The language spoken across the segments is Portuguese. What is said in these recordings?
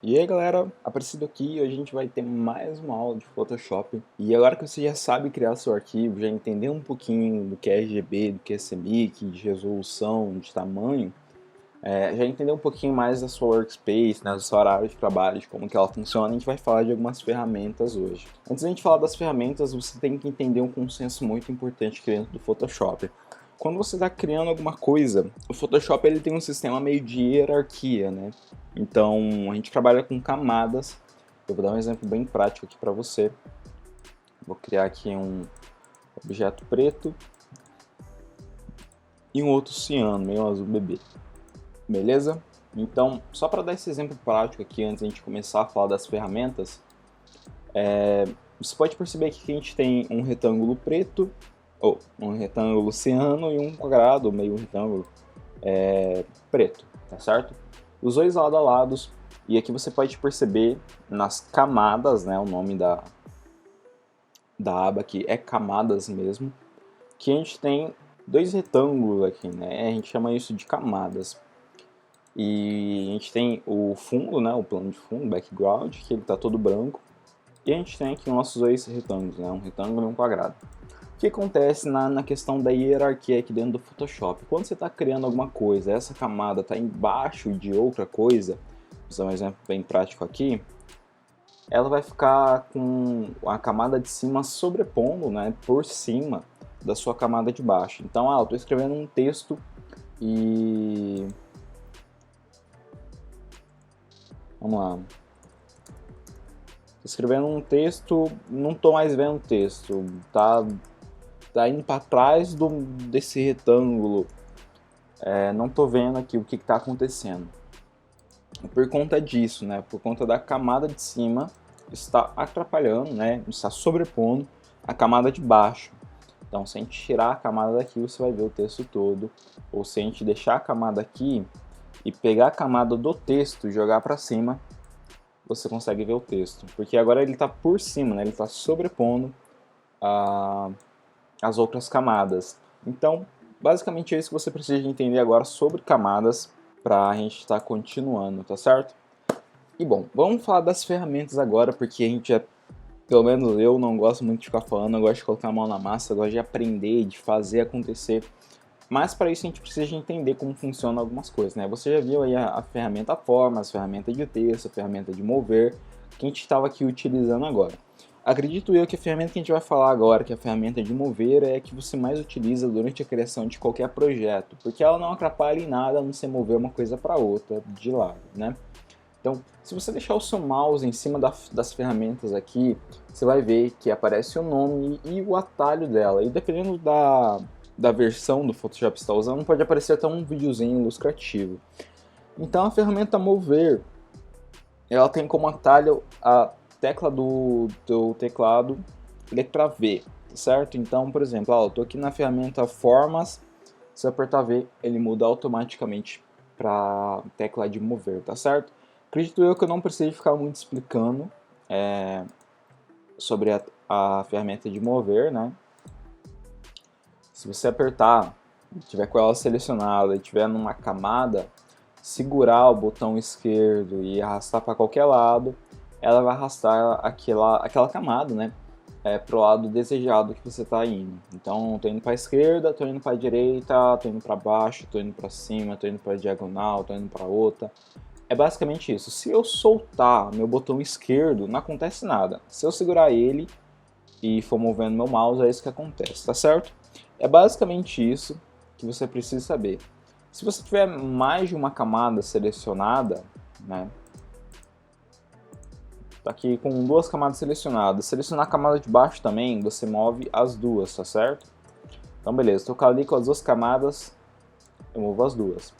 E aí galera, Aparecido aqui, hoje a gente vai ter mais uma aula de Photoshop. E agora que você já sabe criar seu arquivo, já entendeu um pouquinho do que é RGB, do que é CMYK, de resolução, de tamanho, já entendeu um pouquinho mais da sua workspace, né, do seu horário de trabalho, de como que ela funciona, a gente vai falar de algumas ferramentas hoje. Antes da gente falar das ferramentas, você tem que entender um consenso muito importante aqui dentro do Photoshop. Quando você está criando alguma coisa, o Photoshop ele tem um sistema meio de hierarquia, né? Então a gente trabalha com camadas. Eu vou dar um exemplo bem prático aqui para você. Vou criar aqui um objeto preto e um outro ciano, meio azul bebê. Beleza? Então, só para dar esse exemplo prático aqui, antes de a gente começar a falar das ferramentas, você pode perceber que a gente tem um retângulo preto, ou um retângulo ciano e um quadrado, meio retângulo preto, tá certo? Os dois lado a lados, e aqui você pode perceber nas camadas, né, o nome da aba aqui é camadas mesmo, que a gente tem dois retângulos aqui, né, a gente chama isso de camadas. E a gente tem o fundo, né, o plano de fundo, background, que ele está todo branco, e a gente tem aqui os nossos dois retângulos, né, um retângulo e um quadrado. O que acontece na questão da hierarquia aqui dentro do Photoshop? Quando você está criando alguma coisa, essa camada está embaixo de outra coisa, vou usar um exemplo bem prático aqui, ela vai ficar com a camada de cima sobrepondo, né, por cima da sua camada de baixo. Então, eu estou escrevendo um texto e... Vamos lá. Estou escrevendo um texto, não estou mais vendo o texto, tá indo para trás desse retângulo, não estou vendo aqui o que está acontecendo. Por conta disso, né, por conta da camada de cima, está atrapalhando, né, está sobrepondo a camada de baixo. Então, se a gente tirar a camada daqui, você vai ver o texto todo. Ou se a gente deixar a camada aqui e pegar a camada do texto e jogar para cima, você consegue ver o texto. Porque agora ele está por cima, né, ele está sobrepondo as outras camadas. Então, basicamente é isso que você precisa de entender agora sobre camadas para a gente estar continuando, tá certo? E bom, vamos falar das ferramentas agora, porque a gente pelo menos eu não gosto muito de ficar falando, eu gosto de colocar a mão na massa, eu gosto de aprender, de fazer acontecer. Mas para isso a gente precisa de entender como funcionam algumas coisas, né? Você já viu aí a ferramenta formas, a ferramenta de texto, a ferramenta de mover, que a gente estava aqui utilizando agora. Acredito eu que a ferramenta que a gente vai falar agora, que é a ferramenta de mover, é a que você mais utiliza durante a criação de qualquer projeto, porque ela não atrapalha em nada no você mover uma coisa para outra de lado, né? Então, se você deixar o seu mouse em cima das ferramentas aqui, você vai ver que aparece o nome e o atalho dela. E dependendo da versão do Photoshop que você está usando, pode aparecer até um videozinho ilustrativo. Então, a ferramenta Mover, ela tem como atalho a tecla do teclado letra V, certo? Então, por exemplo, eu estou aqui na ferramenta Formas, se eu apertar V, ele muda automaticamente para a tecla de mover, tá certo? Acredito eu que eu não preciso ficar muito explicando sobre a ferramenta de mover, né? Se você apertar, tiver com ela selecionada e tiver numa camada, segurar o botão esquerdo e arrastar para qualquer lado, ela vai arrastar aquela camada, né? Para o lado desejado que você está indo. Então, estou indo para a esquerda, estou indo para a direita, estou indo para baixo, estou indo para cima, estou indo para a diagonal, estou indo para outra. É basicamente isso. Se eu soltar meu botão esquerdo, não acontece nada. Se eu segurar ele e for movendo meu mouse, é isso que acontece, tá certo? É basicamente isso que você precisa saber. Se você tiver mais de uma camada selecionada, né? Tá aqui com duas camadas selecionadas. Selecionar a camada de baixo também, você move as duas, tá certo? Então beleza, estou ali com as duas camadas, eu movo as duas.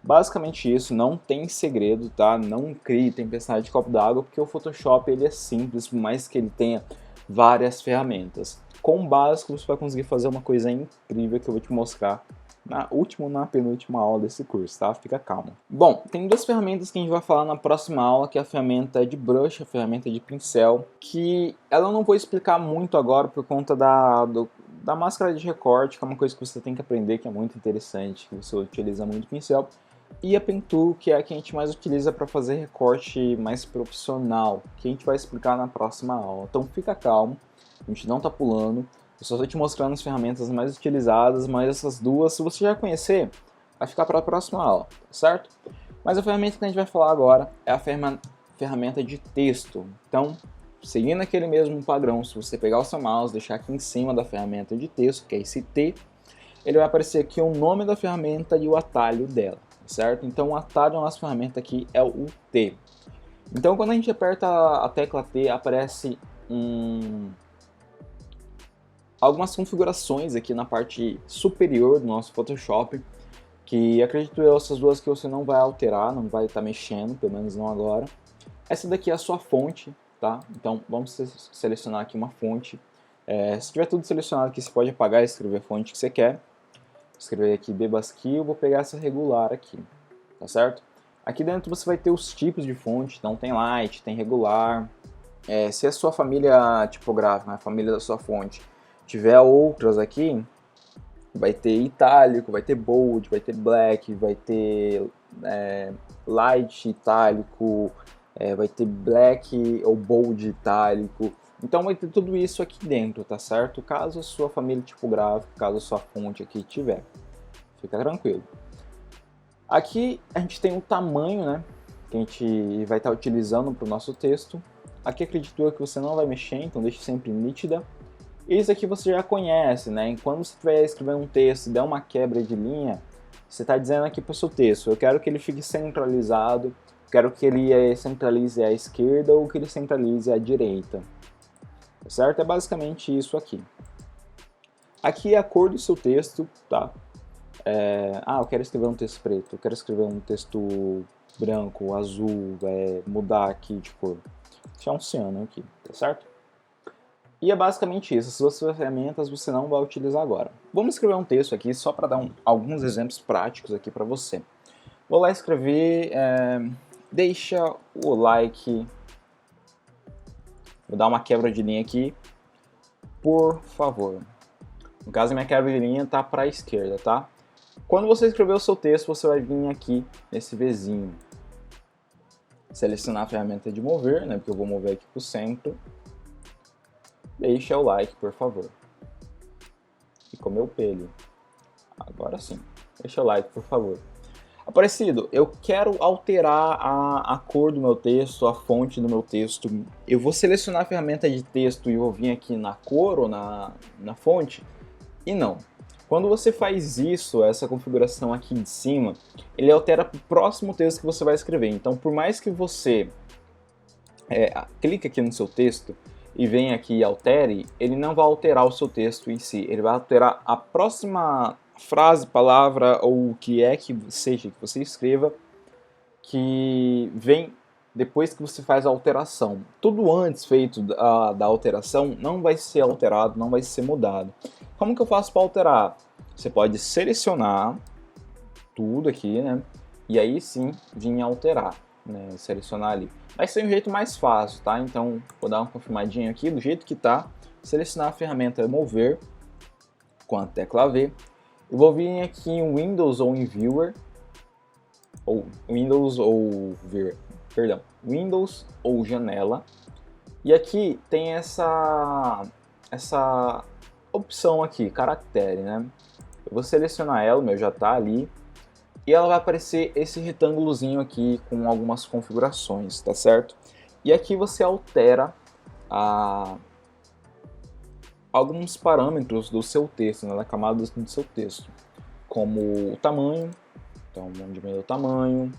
Basicamente isso, não tem segredo, tá? Não crie tempestade de copo d'água, porque o Photoshop ele é simples, por mais que ele tenha várias ferramentas. Com o básico você vai conseguir fazer uma coisa incrível que eu vou te mostrar na última ou na penúltima aula desse curso, tá? Fica calmo. Bom, tem duas ferramentas que a gente vai falar na próxima aula, que é a ferramenta de brush, a ferramenta de pincel, que ela eu não vou explicar muito agora por conta da máscara de recorte, que é uma coisa que você tem que aprender, que é muito interessante, que você utiliza muito pincel. e a Pen Tool, que é a que a gente mais utiliza para fazer recorte mais profissional, que a gente vai explicar na próxima aula. Então fica calmo, a gente não está pulando, eu só estou te mostrando as ferramentas mais utilizadas, mas essas duas, se você já conhecer, vai ficar para a próxima aula, tá certo? Mas a ferramenta que a gente vai falar agora é a ferramenta de texto. Então, seguindo aquele mesmo padrão, se você pegar o seu mouse, deixar aqui em cima da ferramenta de texto, que é esse T, ele vai aparecer aqui o nome da ferramenta e o atalho dela, certo? Então o atalho da nossa ferramenta aqui é o T. Então quando a gente aperta a tecla T, aparece algumas configurações aqui na parte superior do nosso Photoshop, que acredito eu, essas duas que você não vai alterar, não vai estar mexendo, pelo menos não agora. Essa daqui é a sua fonte, tá? Então vamos selecionar aqui uma fonte. Se tiver tudo selecionado aqui, você pode apagar e escrever a fonte que você quer. Vou escrever aqui Bebasquill, vou pegar essa regular aqui, tá certo? Aqui dentro você vai ter os tipos de fonte, então tem light, tem regular. Se a sua família tipográfica, a família da sua fonte, tiver outras aqui, vai ter itálico, vai ter bold, vai ter black, vai ter light itálico, vai ter black ou bold itálico. Então vai ter tudo isso aqui dentro, tá certo? Caso a sua família tipográfica, caso a sua fonte aqui tiver. Fica tranquilo. Aqui a gente tem o tamanho, né? Que a gente vai estar utilizando para o nosso texto. Aqui acredito eu que você não vai mexer, então deixe sempre nítida. Isso aqui você já conhece, né? E quando você estiver escrevendo um texto e der uma quebra de linha, você está dizendo aqui para o seu texto, eu quero que ele fique centralizado, quero que ele centralize à esquerda ou que ele centralize à direita. Certo? É basicamente isso aqui. Aqui é a cor do seu texto, tá? Eu quero escrever um texto preto, eu quero escrever um texto branco, azul, mudar aqui de cor. Deixar um ciano aqui, tá certo? E é basicamente isso, essas duas ferramentas você não vai utilizar agora. Vamos escrever um texto aqui só para dar alguns exemplos práticos aqui para você. Vou lá escrever, deixa o like, vou dar uma quebra de linha aqui, por favor. No caso, a minha quebra de linha está para a esquerda, tá? Quando você escrever o seu texto, você vai vir aqui nesse Vzinho. Selecionar a ferramenta de mover, né? Porque eu vou mover aqui para o centro. Deixa o like, por favor. Ficou meu pelo. Agora sim. Deixa o like, por favor. Aparecido, eu quero alterar a cor do meu texto, a fonte do meu texto. Eu vou selecionar a ferramenta de texto e vou vir aqui na cor ou na fonte. E não. Quando você faz isso, essa configuração aqui de cima, ele altera para o próximo texto que você vai escrever. Então, por mais que você clique aqui no seu texto e venha aqui e altere, ele não vai alterar o seu texto em si. Ele vai alterar a próxima frase, palavra ou o que seja que você escreva, que vem depois que você faz a alteração. Tudo antes feito da alteração não vai ser alterado, não vai ser mudado. Como que eu faço para alterar? Você pode selecionar tudo aqui, né? E aí sim vir alterar, né? Selecionar ali. Vai ser um jeito mais fácil, tá? Então vou dar uma confirmadinha aqui do jeito que tá. Selecionar a ferramenta mover com a tecla V. Eu vou vir aqui em Windows ou em Viewer, Windows ou janela. E aqui tem essa opção aqui, caractere, né? Eu vou selecionar ela, o meu já tá ali. E ela vai aparecer esse retângulozinho aqui com algumas configurações, tá certo? E aqui você altera alguns parâmetros do seu texto, né, da camada do seu texto, como o tamanho, então vamos diminuir o tamanho,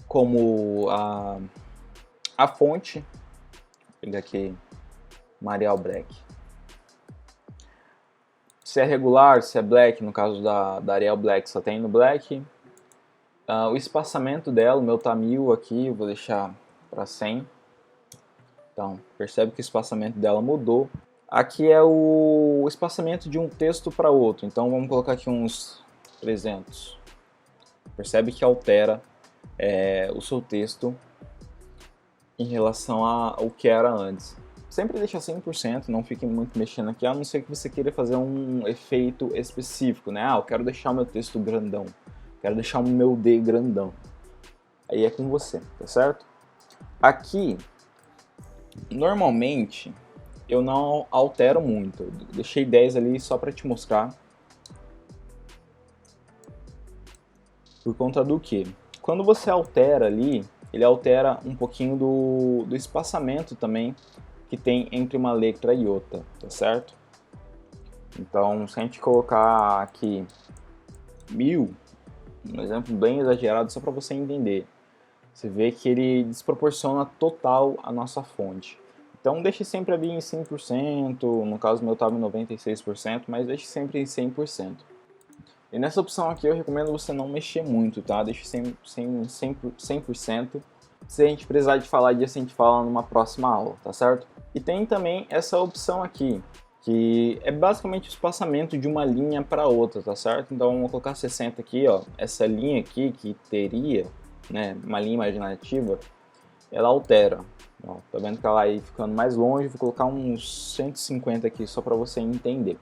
como a fonte, vou pegar aqui Marial Black, se é regular, se é black, no caso da Arial Black só tem no black, o espaçamento dela, o meu tá 1000 aqui, eu vou deixar para 100, então percebe que o espaçamento dela mudou. Aqui é o espaçamento de um texto para outro, então vamos colocar aqui uns 300. Percebe que altera o seu texto em relação ao que era antes. Sempre deixa 100%, não fique muito mexendo aqui, a não ser que você queira fazer um efeito específico, né? Eu quero deixar o meu texto grandão, quero deixar o meu D grandão. Aí é com você, tá certo? Aqui, normalmente, eu não altero muito. Eu deixei 10 ali só para te mostrar. Por conta do que? Quando você altera ali, ele altera um pouquinho do espaçamento também que tem entre uma letra e outra, tá certo? Então, se a gente colocar aqui 1000, um exemplo bem exagerado só para você entender, você vê que ele desproporciona total a nossa fonte. Então deixe sempre ali em 100%, no caso meu estava em 96%, mas deixe sempre em 100%. E nessa opção aqui eu recomendo você não mexer muito, tá? Deixe 100%. Se a gente precisar de falar disso, a gente fala numa próxima aula, tá certo? E tem também essa opção aqui, que é basicamente o espaçamento de uma linha para outra, tá certo? Então vamos colocar 60 aqui, ó. Essa linha aqui que teria, né, uma linha imaginativa, ela altera. Ó, tá vendo que ela aí ficando mais longe, vou colocar uns 150 aqui só para você entender.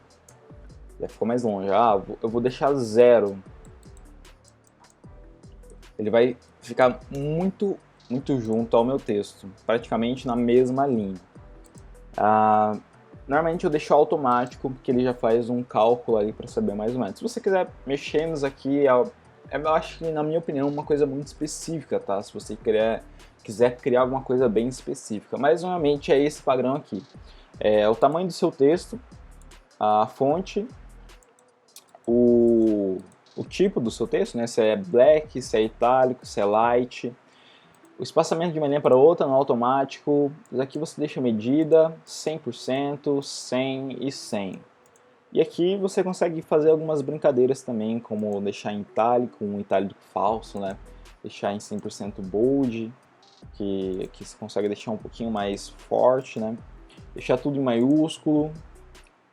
Já ficou mais longe. Ah, eu vou deixar 0. Ele vai ficar muito junto ao meu texto, praticamente na mesma linha. Normalmente eu deixo automático, porque ele já faz um cálculo ali para saber mais ou menos. Se você quiser mexer nos aqui, eu acho que, na minha opinião, uma coisa muito específica, tá? Se você quiser criar alguma coisa bem específica. Mas, normalmente, é esse padrão aqui. É o tamanho do seu texto, a fonte, o tipo do seu texto, né? Se é black, se é itálico, se é light. O espaçamento de uma linha para outra no automático. Aqui você deixa a medida 100%, 100 e 100. E aqui você consegue fazer algumas brincadeiras também, como deixar em itálico, um itálico falso, né? Deixar em 100% bold, que aqui você consegue deixar um pouquinho mais forte, né? Deixar tudo em maiúsculo,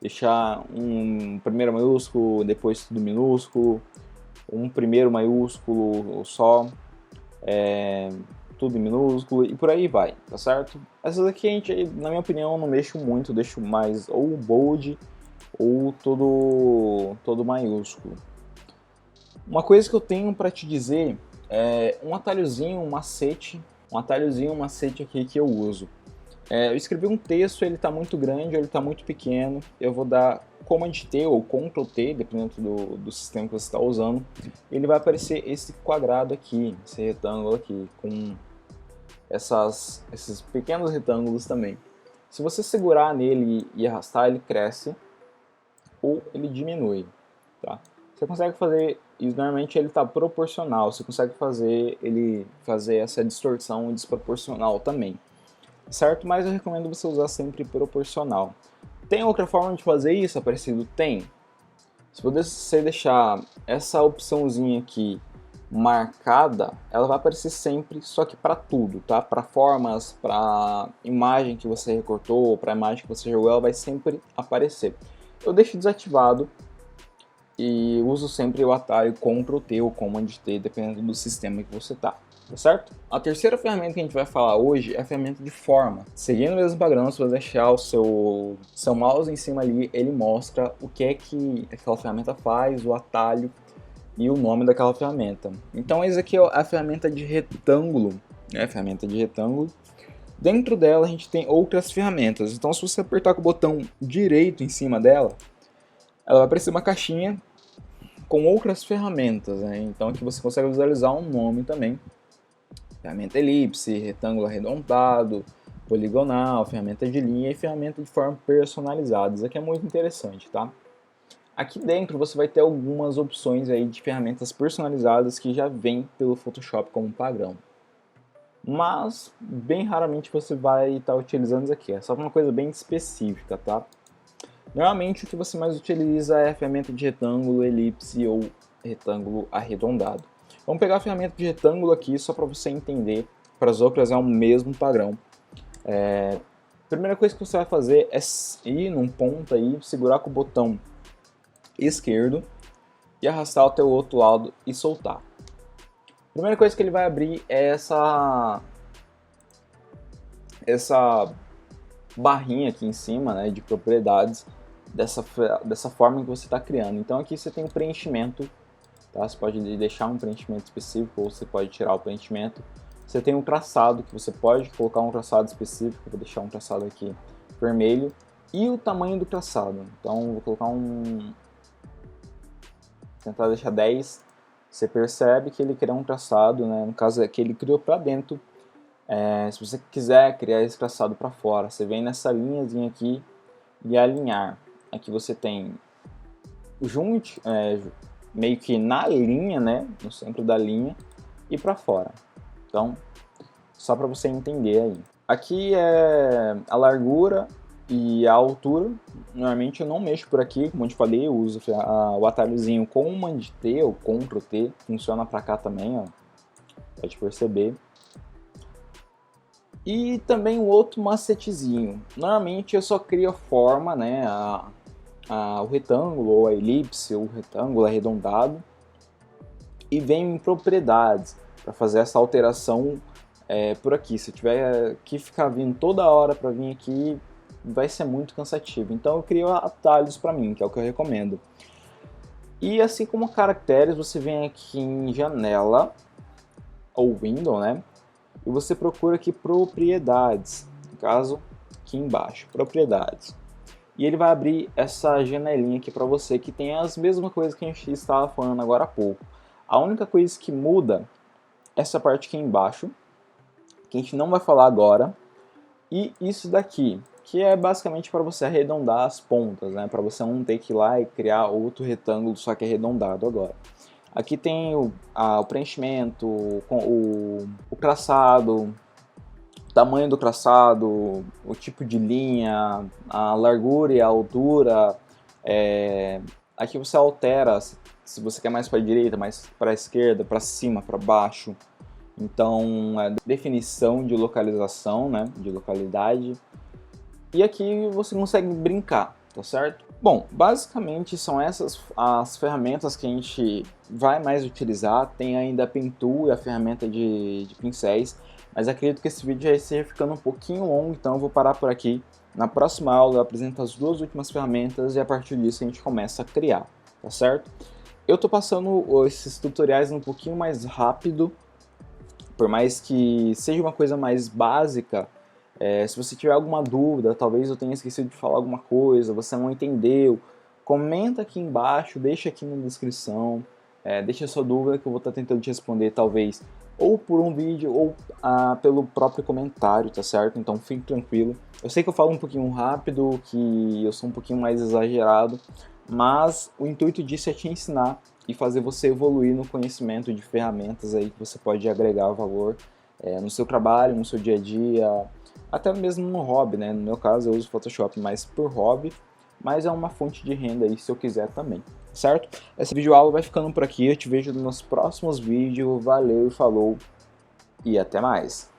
deixar um primeiro maiúsculo, depois tudo minúsculo, um primeiro maiúsculo só, tudo em minúsculo e por aí vai, tá certo? Essas aqui a gente, na minha opinião, não mexo muito, deixo mais ou bold ou todo maiúsculo. Uma coisa que eu tenho para te dizer é um atalhozinho, um macete aqui que eu uso. Eu escrevi um texto, ele está muito grande ou ele está muito pequeno, eu vou dar Command T ou Ctrl T, dependendo do sistema que você está usando, ele vai aparecer esse quadrado aqui, esse retângulo aqui, com esses pequenos retângulos também. Se você segurar nele e arrastar, ele cresce ou ele diminui, tá? Você consegue fazer isso, normalmente ele está proporcional, você consegue fazer essa distorção desproporcional também, certo? Mas eu recomendo você usar sempre proporcional. Tem outra forma de fazer isso, Aparecido? Tem. Se você deixar essa opçãozinha aqui marcada, ela vai aparecer sempre, só que para tudo, tá? Para formas, para imagem que você recortou, para imagem que você jogou, ela vai sempre aparecer. Eu deixo desativado e uso sempre o atalho Ctrl T ou Command T, dependendo do sistema que você tá certo? A terceira ferramenta que a gente vai falar hoje é a ferramenta de forma. Seguindo o mesmo padrão, se você deixar o seu mouse em cima ali, ele mostra o que é que aquela ferramenta faz, o atalho e o nome daquela ferramenta. Então essa aqui é a ferramenta de retângulo, né? A ferramenta de retângulo. Dentro dela a gente tem outras ferramentas. Então se você apertar com o botão direito em cima dela, ela vai aparecer uma caixinha com outras ferramentas, né? Então aqui você consegue visualizar um nome também. Ferramenta elipse, retângulo arredondado, poligonal, ferramenta de linha e ferramenta de forma personalizada. Isso aqui é muito interessante, tá? Aqui dentro você vai ter algumas opções aí de ferramentas personalizadas que já vem pelo Photoshop como padrão. Mas bem raramente você vai estar utilizando isso aqui, é só uma coisa bem específica, tá? Normalmente o que você mais utiliza é a ferramenta de retângulo, elipse ou retângulo arredondado. Vamos pegar a ferramenta de retângulo aqui só para você entender, para as outras é o mesmo padrão. A primeira coisa que você vai fazer é ir num ponto aí, segurar com o botão esquerdo e arrastar até o outro lado e soltar. A primeira coisa que ele vai abrir é essa barrinha aqui em cima, né, de propriedades dessa forma que você está criando. Então aqui você tem o preenchimento, tá? Você pode deixar um preenchimento específico ou você pode tirar o preenchimento. Você tem um traçado, que você pode colocar um traçado específico, vou deixar um traçado aqui vermelho, e o tamanho do traçado. Então vou colocar tentar deixar 10, você percebe que ele criou um traçado, né? No caso é que ele criou para dentro. Se você quiser criar esse traçado para fora, você vem nessa linhazinha aqui e alinhar. Aqui você tem junte, meio que na linha, né? No centro da linha e para fora. Então, só para você entender aí. Aqui é a largura e a altura. Normalmente eu não mexo por aqui, como eu te falei, eu uso o atalhozinho Command T ou Ctrl T, funciona para cá também, ó. Pode perceber. E também um outro macetezinho. Normalmente eu só crio a forma, né, o retângulo ou a elipse, ou o retângulo arredondado, e venho em propriedades para fazer essa alteração por aqui. Se tiver que ficar vindo toda hora para vir aqui, vai ser muito cansativo. Então eu crio atalhos para mim, que é o que eu recomendo. E assim como caracteres, você vem aqui em janela ou window, né? E você procura aqui propriedades, no caso aqui embaixo, propriedades. E ele vai abrir essa janelinha aqui para você que tem as mesmas coisas que a gente estava falando agora há pouco. A única coisa que muda é essa parte aqui embaixo, que a gente não vai falar agora, e isso daqui, que é basicamente para você arredondar as pontas, né? Para você não ter que ir lá e criar outro retângulo, só que arredondado agora. Aqui tem o preenchimento, o traçado, o tamanho do traçado, o tipo de linha, a largura e a altura. Aqui você altera se você quer mais para a direita, mais para a esquerda, para cima, para baixo. Então, definição de localização, né, de localidade. E aqui você consegue brincar, tá certo? Bom, basicamente são essas as ferramentas que a gente vai mais utilizar. Tem ainda a Pen Tool e a ferramenta de pincéis, mas acredito que esse vídeo já esteja ficando um pouquinho longo, então eu vou parar por aqui. Na próxima aula eu apresento as duas últimas ferramentas e a partir disso a gente começa a criar, tá certo? Eu tô passando esses tutoriais um pouquinho mais rápido, por mais que seja uma coisa mais básica. Se você tiver alguma dúvida, talvez eu tenha esquecido de falar alguma coisa, você não entendeu, comenta aqui embaixo, deixa aqui na descrição, deixa a sua dúvida que eu vou estar tentando te responder, talvez ou por um vídeo ou pelo próprio comentário, tá certo? Então fique tranquilo. Eu sei que eu falo um pouquinho rápido, que eu sou um pouquinho mais exagerado, mas o intuito disso é te ensinar e fazer você evoluir no conhecimento de ferramentas aí que você pode agregar valor no seu trabalho, no seu dia a dia, até mesmo no hobby, né? No meu caso eu uso Photoshop mais por hobby, mas é uma fonte de renda aí se eu quiser também, certo? Essa videoaula vai ficando por aqui, eu te vejo nos próximos vídeos, valeu e falou, e até mais!